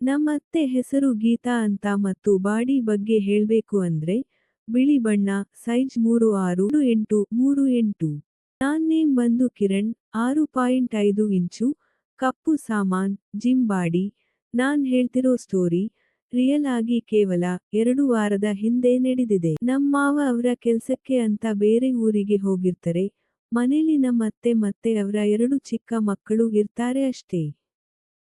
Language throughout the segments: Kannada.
ನಮ್ಮತ್ತೆ ಹೆಸರು ಗೀತಾ ಅಂತ ಮತ್ತು ಬಾಡಿ ಬಗ್ಗೆ ಹೇಳ್ಬೇಕು ಅಂದ್ರೆ, ಬಿಳಿ ಬಣ್ಣ, ಸೈಜ್ 36 38 ನಾನ್ ನೇಮ್ ಬಂದು ಕಿರಣ್, 6.5 ಇಂಚು, ಕಪ್ಪು ಸಾಮಾನ್, ಜಿಮ್ ಬಾಡಿ. ನಾನ್ ಹೇಳ್ತಿರೋ ಸ್ಟೋರಿ, ರಿಯಲ್ ಆಗಿ ಕೇವಲ 2 ವಾರದ ಹಿಂದೆ ನಡೆದಿದೆ. ನಮ್ ಮಾವ ಅವ್ರ ಕೆಲ್ಸಕ್ಕೆ ಅಂತ ಬೇರೆ ಊರಿಗೆ ಹೋಗಿರ್ತಾರೆ, ಮನೇಲಿ ನಮ್ಮತ್ತೆ ಮತ್ತೆ ಅವ್ರ 2 ಚಿಕ್ಕ ಮಕ್ಕಳು ಇರ್ತಾರೆ ಅಷ್ಟೇ.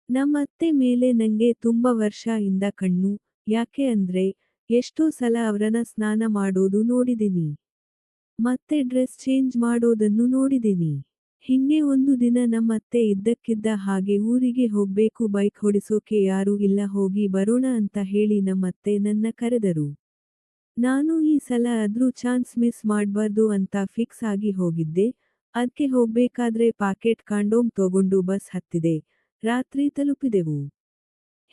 ನಮ್ಮತ್ತೆ ಮೇಲೆ ನಂಗೆ ತುಂಬ ವರ್ಷ ಇಂದ ಕಣ್ಣು, ಯಾಕೆ ಅಂದ್ರೆ, ಎಷ್ಟೋ ಸಲ ಅವ್ರನ್ನ ಸ್ನಾನ ಮಾಡೋದು ನೋಡಿದೀನಿ. ಮತ್ತೆ ಡ್ರೆಸ್ ಚೇಂಜ್ ಮಾಡೋದನ್ನು ನೋಡಿದೀನಿ. ಹಿಂಗೆ ಒಂದು ದಿನ ನಮ್ಮತ್ತೆ ಇದ್ದಕ್ಕಿದ್ದ ಹಾಗೆ ಊರಿಗೆ ಹೋಗ್ಬೇಕು, ಬೈಕ್ ಹೊಡಿಸೋಕೆ ಯಾರೂ ಇಲ್ಲ, ಹೋಗಿ ಬರೋಣ ಅಂತ ಹೇಳಿ ನಮ್ಮತ್ತೆ ನನ್ನ ಕರೆದರು. ನಾನು ಈ ಸಲ ಆದ್ರೂ ಚಾನ್ಸ್ ಮಿಸ್ ಮಾಡ್ಬಾರ್ದು ಅಂತ ಫಿಕ್ಸ್ ಆಗಿ ಹೋಗಿದ್ದೆ. ಅದ್ಕೆ ಹೋಗ್ಬೇಕಾದ್ರೆ ಪಾಕೆಟ್ ಕಾಂಡೋಮ್ ತಗೊಂಡು ಬಸ್ ಹತ್ತಿದೆ. ರಾತ್ರಿ ತಲುಪಿದೆವು.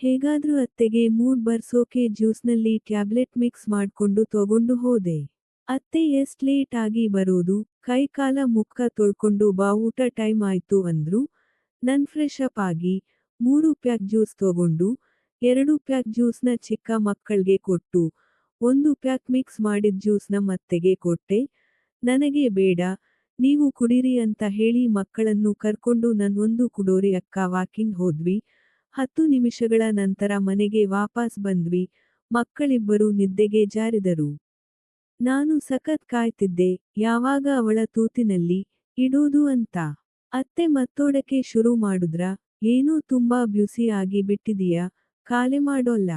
ಹೇಗಾದ್ರೂ ಅತ್ತೆಗೆ ಮೂಡ್ ಬರ್ಸೋಕೆ ಜ್ಯೂಸ್ನಲ್ಲಿ ಟ್ಯಾಬ್ಲೆಟ್ ಮಿಕ್ಸ್ ಮಾಡ್ಕೊಂಡು ತಗೊಂಡು ಹೋದೆ. ಅತ್ತೆ ಎಷ್ಟ್ ಲೇಟ್ ಆಗಿ ಬರೋದು, ಕೈ ಕಾಲ ಮುಖ ತೊಳ್ಕೊಂಡು ಬಾ, ಊಟ ಟೈಮ್ ಆಯ್ತು ಅಂದ್ರು. ನನ್ ಫ್ರೆಶ್ ಅಪ್ ಆಗಿ, 3 ಪ್ಯಾಕ್ ಜ್ಯೂಸ್ ತಗೊಂಡು, 2 ಪ್ಯಾಕ್ ಜ್ಯೂಸ್ನ ಚಿಕ್ಕ ಮಕ್ಕಳ್ಗೆ ಕೊಟ್ಟು, 1 ಪ್ಯಾಕ್ ಮಿಕ್ಸ್ ಮಾಡಿದ್ ಜ್ಯೂಸ್ ನಮ್ಮತ್ತೆಗೆ ಕೊಟ್ಟೆ. ನನಗೆ ಬೇಡ, ನೀವು ಕುಡೀರಿ ಅಂತ ಹೇಳಿ ಮಕ್ಕಳನ್ನು ಕರ್ಕೊಂಡು ಒಂದು ಕುಡೋರಿ ಅಕ್ಕ ವಾಕಿಂಗ್ ಹೋದ್ವಿ. 10 ನಿಮಿಷಗಳ ನಂತರ ಮನೆಗೆ ವಾಪಸ್ ಬಂದ್ವಿ. ಮಕ್ಕಳಿಬ್ಬರು ನಿದ್ದೆಗೆ ಜಾರಿದರು. ನಾನು ಸಖತ್ ಕಾಯ್ತಿದ್ದೆ, ಯಾವಾಗ ಅವಳ ತೂತಿನಲ್ಲಿ ಇಡೋದು ಅಂತ. ಅತ್ತೆ ಮತ್ತೋಡಕ್ಕೆ ಶುರು ಮಾಡುದ್ರ, ಏನೋ ತುಂಬಾ ಬ್ಯುಸಿ ಆಗಿ ಬಿಟ್ಟಿದೀಯಾ, ಕಾಲೆ ಮಾಡೋಲ್ಲ.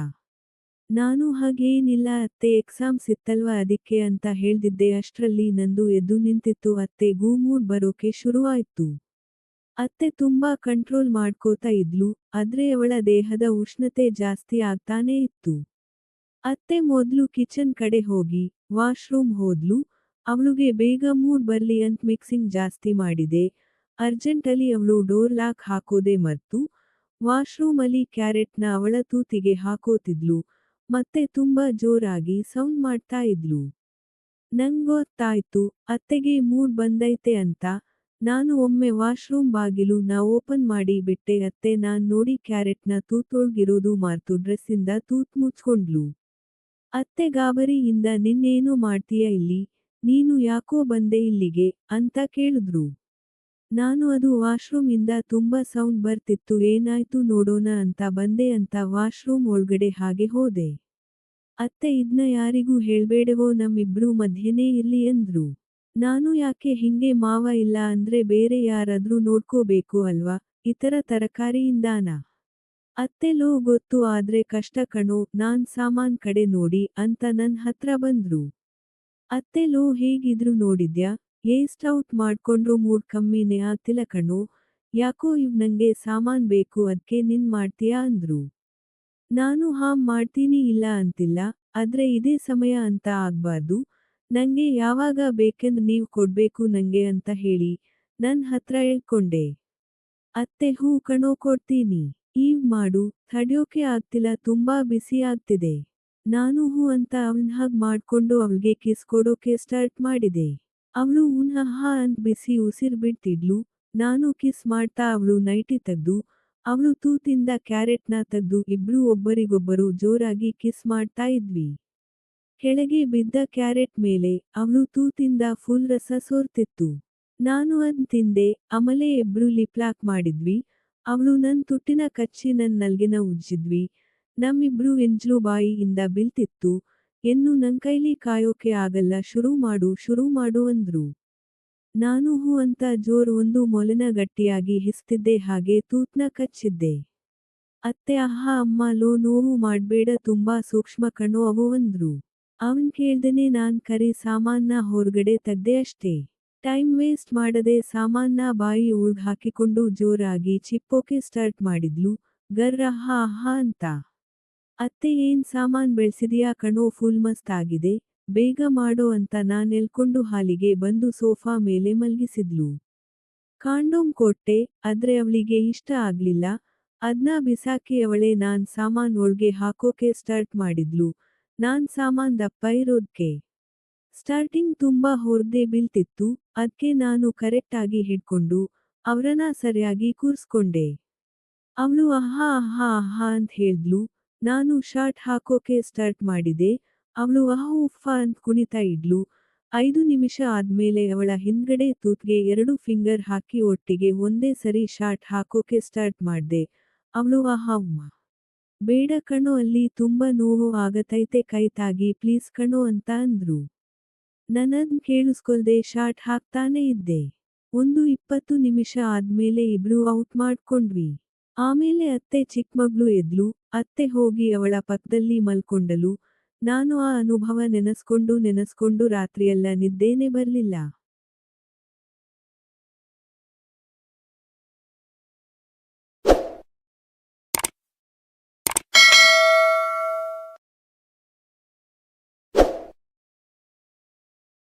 ನಾನು ಹಾಗೇನಿಲ್ಲ ಅತ್ತೆ, ಎಕ್ಸಾಮ್ಸ್ ಇತ್ತಲ್ವ ಅದಿಕ್ಕೆ ಅಂತ ಹೇಳ್ದಿದ್ದೆ. ಅಷ್ಟ್ರಲ್ಲಿ ನಂದು ಎದ್ದು ನಿಂತಿತ್ತು. ಅತ್ತೆಗೂ ಮೂಡ್ ಬರೋಕೆ ಶುರುವಾಯ್ತು. ಅತ್ತೆ ತುಂಬಾ ಕಂಟ್ರೋಲ್ ಮಾಡ್ಕೋತಾ ಇದ್ಲು, ಆದ್ರೆ ಅವಳ ದೇಹದ ಉಷ್ಣತೆ ಜಾಸ್ತಿ ಆಗ್ತಾನೇ ಇತ್ತು. ಅತ್ತೆ ಮೊದ್ಲು ಕಿಚನ್ ಕಡೆ ಹೋಗಿ, ವಾಶ್ರೂಮ್ ಹೋದ್ಲು. ಅವ್ಳುಗೆ ಬೇಗ ಮೂಡ್ ಬರ್ಲಿ ಅಂತ್ ಮಿಕ್ಸಿಂಗ್ ಜಾಸ್ತಿ ಮಾಡಿದೆ. ಅರ್ಜೆಂಟಲಿ ಅವಳು ಡೋರ್ ಲಾಕ್ ಹಾಕೋದೆ ಮರ್ತು, ವಾಶ್ರೂಮಲ್ಲಿ ಕ್ಯಾರೆಟ್ನ ಅವಳ ತೂತಿಗೆ ಹಾಕೋತಿದ್ಲು. ಮತ್ತೆ ತುಂಬಾ ಜೋರಾಗಿ ಸೌಂಡ್ ಮಾಡ್ತಾ ಇದ್ಲು. ನಂಗೊತ್ತಾಯ್ತು, ಅತ್ತೆಗೆ ಮೂಡ್ ಬಂದೈತೆ ಅಂತ. ನಾನು ಒಮ್ಮೆ ವಾಶ್ರೂಮ್ ಬಾಗಿಲು ಓಪನ್ ಮಾಡಿ ಬಿಟ್ಟೆ. ಅತ್ತೆ ನಾನ್ ನೋಡಿ ಕ್ಯಾರೆಟ್ನ ತೂತೊಳ್ಗಿರೋದು ಮಾರ್ತು ಡ್ರೆಸ್ಸಿಂದ ತೂತ್ ಮುಚ್ಕೊಂಡ್ಲು. ಅತ್ತೆ ಗಾಬರಿಯಿಂದ ನಿನ್ನೇನು ಮಾಡ್ತೀಯ ಇಲ್ಲಿ, ನೀನು ಯಾಕೋ ಬಂದೆ ಇಲ್ಲಿಗೆ, ಅಂತ ಕೇಳುದ್ರು. ನಾನು ಅದು ವಾಶ್ರೂಮ್ ಇಂದ ತುಂಬಾ ಸೌಂಡ್ ಬರ್ತಿತ್ತು, ಏನಾಯ್ತು ನೋಡೋಣ ಅಂತ ಬಂದೆ ಅಂತ ವಾಶ್ರೂಮ್ ಒಳ್ಗಡೆ ಹಾಗೆ ಹೋದೆ. ಅತ್ತೆ ಇದ್ನ ಯಾರಿಗೂ ಹೇಳ್ಬೇಡವೋ, ನಮ್ಮಿಬ್ರು ಮಧ್ಯೆನೇ ಇರ್ಲಿ ಅಂದ್ರು. ನಾನು ಯಾಕೆ ಹಿಂಗೆ, ಮಾವ ಇಲ್ಲ ಅಂದ್ರೆ ಬೇರೆ ಯಾರಾದ್ರೂ ನೋಡ್ಕೋಬೇಕು ಅಲ್ವಾ, ಇತರ ತರಕಾರಿಯಿಂದಾನ. ಅತ್ತೆ ಲೋ ಗೊತ್ತು, ಆದ್ರೆ ಕಷ್ಟ ಕಣೋ, ನಾನ್ ಸಾಮಾನ್ ಕಡೆ ನೋಡಿ ಅಂತ ನನ್ ಹತ್ರ ಬಂದ್ರು. ಅತ್ತೆ ಲೋ ಹೇಗಿದ್ರು ನೋಡಿದ್ಯಾ, ಏಸ್ಟ್ ಔಟ್ ಮಾಡ್ಕೊಂಡ್ರು ಮೂಡ್ ಕಮ್ಮಿನೇ ಆಗ್ತಿಲ್ಲ ಕಣೋ, ಯಾಕೋ ನಂಗೆ ಸಾಮಾನ್ ಬೇಕು, ಅದ್ಕೆ ನಿನ್ ಮಾಡ್ತೀಯಾ ಅಂದ್ರು. ನಾನು ಹಾಂ ಮಾಡ್ತೀನಿ, ಇಲ್ಲ ಅಂತಿಲ್ಲ, ಆದ್ರೆ ಇದೇ ಸಮಯ ಅಂತ ಆಗ್ಬಾರ್ದು, ನಂಗೆ ಯಾವಾಗ ಬೇಕೆಂದ್ ನೀವ್ ಕೊಡ್ಬೇಕು ನಂಗೆ ಅಂತ ಹೇಳಿ, ನನ್ ಹತ್ರ ಹೇಳ್ಕೊಂಡೆ. ಅತ್ತೆ ಹೂ ಕಣೋ ಕೊಡ್ತೀನಿ. ಈವ್ ಮಾಡು, ತಡ್ಯೋಕೆ ಆಗ್ತಿಲ್ಲ, ತುಂಬಾ ಬಿಸಿ ಆಗ್ತಿದೆ. ನಾನು ಹೂ ಅಂತ ಅವ್ಳನ್ ಹಗ್ ಮಾಡ್ಕೊಂಡು ಅವ್ಳ್ಗೆ ಕಿಸ್ ಕೊಡೋಕೆ ಸ್ಟಾರ್ಟ್ ಮಾಡಿದೆ. ಅವ್ಳು ಹಾ ಅಂತ್ ಬಿಸಿ ಉಸಿರ್ ಬಿಡ್ತಿದ್ಲು. ನಾನು ಕಿಸ್ ಮಾಡ್ತಾ ಅವ್ಳು ನೈಟಿ ತೆಗ್ದು, ಅವ್ಳು ತೂತಿಂದ ಕ್ಯಾರೆಟ್ನ ತೆಗ್ದು ಇಬ್ರೂ ಒಬ್ಬರಿಗೊಬ್ಬರು ಜೋರಾಗಿ ಕಿಸ್ ಮಾಡ್ತಾ ಇದ್ವಿ. ಕೆಳಗೆ ಬಿದ್ದ ಕ್ಯಾರೆಟ್ ಮೇಲೆ, ಅವ್ಳು ತೂತಿಂದ ಫುಲ್ ರಸ ಸೋರ್ತಿತ್ತು. ನಾನು ಅದ್ನ್ ತಿಂದೆ, ಆಮೇಲೆ ಇಬ್ರು ಲಿಪ್ಲಾಕ್ ಮಾಡಿದ್ವಿ. ಅವ್ಳು ನನ್ ತುಟ್ಟಿನ ಕಚ್ಚಿ ನನ್ ನಲ್ಗೆನ ಉಜ್ಜಿದ್ವಿ. ನಮ್ಮಿಬ್ರು ಎಂಜ್ಲು ಬಾಯಿ ಇಂದ ಬೀಳ್ತಿತ್ತು. ಎನ್ನು ನಂಕೈಲಿ ಕಾಯೋಕೆ ಆಗಲ್ಲ, ಶುರು ಮಾಡು ಅಂದ್ರು. ನಾನು ಹೂ ಅಂತ ಜೋರ್ ಒಂದು ಮೊಲೆನ ಗಟ್ಟಿಯಾಗಿ ಹಿಸ್ತಿದ್ದೆ, ಹಾಗೆ ತೂತ್ನ ಕಚ್ಚಿದ್ದೆ. ಅತ್ತೆ ಅಮ್ಮ ಲೋ ನೋವು ಮಾಡ್ಬೇಡ, ತುಂಬಾ ಸೂಕ್ಷ್ಮ ಕಣೋ ಅವು ಅಂದ್ರು. ಅವ್ನ್ ಕೇಳ್ದೆನೆ ನಾನ್ ಕರಿ ಸಾಮಾನ್ನ ಹೊರ್ಗಡೆ ತೆಗ್ದೆ ಅಷ್ಟೇ. ಟೈಮ್ ವೇಸ್ಟ್ ಮಾಡದೆ ಸಾಮಾನ್ನ ಬಾಯಿ ಒಳ್ಗ್ ಹಾಕಿಕೊಂಡು ಜೋರಾಗಿ ಚಿಪ್ಪೋಕೆ ಸ್ಟಾರ್ಟ್ ಮಾಡಿದ್ಲು. ಗರ್ ಅಹ ಅಂತ. ಅತ್ತೆ ಏನ್ ಸಾಮಾನ್ ಬೆಳ್ಸಿದ್ಯಾ ಕಣೋ, ಫುಲ್ ಮಸ್ತ್ ಆಗಿದೆ, ಬೇಗ ಮಾಡೋ ಅಂತ ನಾನ್ ಎಳ್ಕೊಂಡು ಹಾಲಿಗೆ ಬಂದು ಸೋಫಾ ಮೇಲೆ ಮಲ್ಗಿಸಿದ್ಲು. ಕಾಂಡೋಮ್ ಕೊಟ್ಟೆ, ಆದ್ರೆ ಅವ್ಳಿಗೆ ಇಷ್ಟ ಆಗ್ಲಿಲ್ಲ. ಅದ್ನ ಬಿಸಾಕಿ ಅವಳೇ ನಾನ್ ಸಾಮಾನ್ ಒಳ್ಗೆ ಹಾಕೋಕೆ ಸ್ಟಾರ್ಟ್ ಮಾಡಿದ್ಲು. ನಾನ್ ಸಾಮಾನ್ ದಪ್ಪ ಇರೋದ್ಕೆ ಸ್ಟಾರ್ಟಿಂಗ್ ತುಂಬಾ ಹೊರ್ದೆ ಬೀಳ್ತಿತ್ತು, ಅದ್ಕೆ ನಾನು ಕರೆಕ್ಟ್ ಆಗಿ ಹಿಡ್ಕೊಂಡು, ಅವ್ರನ್ನ ಸರಿಯಾಗಿ ಕೂರ್ಸ್ಕೊಂಡೆ. ಅವ್ಳು ಅಹಾ ಅಹಾ ಅಹಾ ಅಂತ್ ಹೇಳ್ದ್ಲು, ನಾನು ಶಾಟ್ ಹಾಕೋಕೆ ಸ್ಟಾರ್ಟ್ ಮಾಡಿದೆ, ಅವ್ಳು ಅಹ ಉಫ್ಫ ಅಂತ್ ಕುಣಿತಾ ಇದ್ಲು, 5 ನಿಮಿಷ ಆದ್ಮೇಲೆ ಅವಳ ಹಿಂದ್ಗಡೆ ತೂತ್ಗೆ 2 ಫಿಂಗರ್ ಹಾಕಿ ಒಟ್ಟಿಗೆ ಒಂದೇ ಸರಿ ಶಾಟ್ ಹಾಕೋಕೆ ಸ್ಟಾರ್ಟ್ ಮಾಡ್ದೆ, ಅವ್ಳು ಆಹಾ ಉಮ್ಮ. ಬೇಡ ಕಣೋ ಅಲ್ಲಿ ತುಂಬಾ ನೋವು ಆಗತೈತೆ ಕೈ ತಾಗಿ ಪ್ಲೀಸ್ ಕಣೋ ಅಂತ ಅಂದ್ರು. ನನ್ನದ್ನ್ ಕೇಳಿಸ್ಕೊಳ್ದೆ ಶಾಟ್ ಹಾಕ್ತಾನೇ ಇದ್ದೆ. 20 ನಿಮಿಷ ಆದ್ಮೇಲೆ ಇಬ್ರೂ ಔಟ್ ಮಾಡ್ಕೊಂಡ್ವಿ. ಆಮೇಲೆ ಅತ್ತೆ ಚಿಕ್ಮಗ್ಳು ಎದ್ಲು, ಅತ್ತೆ ಹೋಗಿ ಅವಳ ಪಕ್ದಲ್ಲಿ ಮಲ್ಕೊಂಡಲು, ನಾನು ಆ ಅನುಭವ ನೆನಸ್ಕೊಂಡು ರಾತ್ರಿಯೆಲ್ಲ ನಿದ್ದೆನೇ ಬರ್ಲಿಲ್ಲ.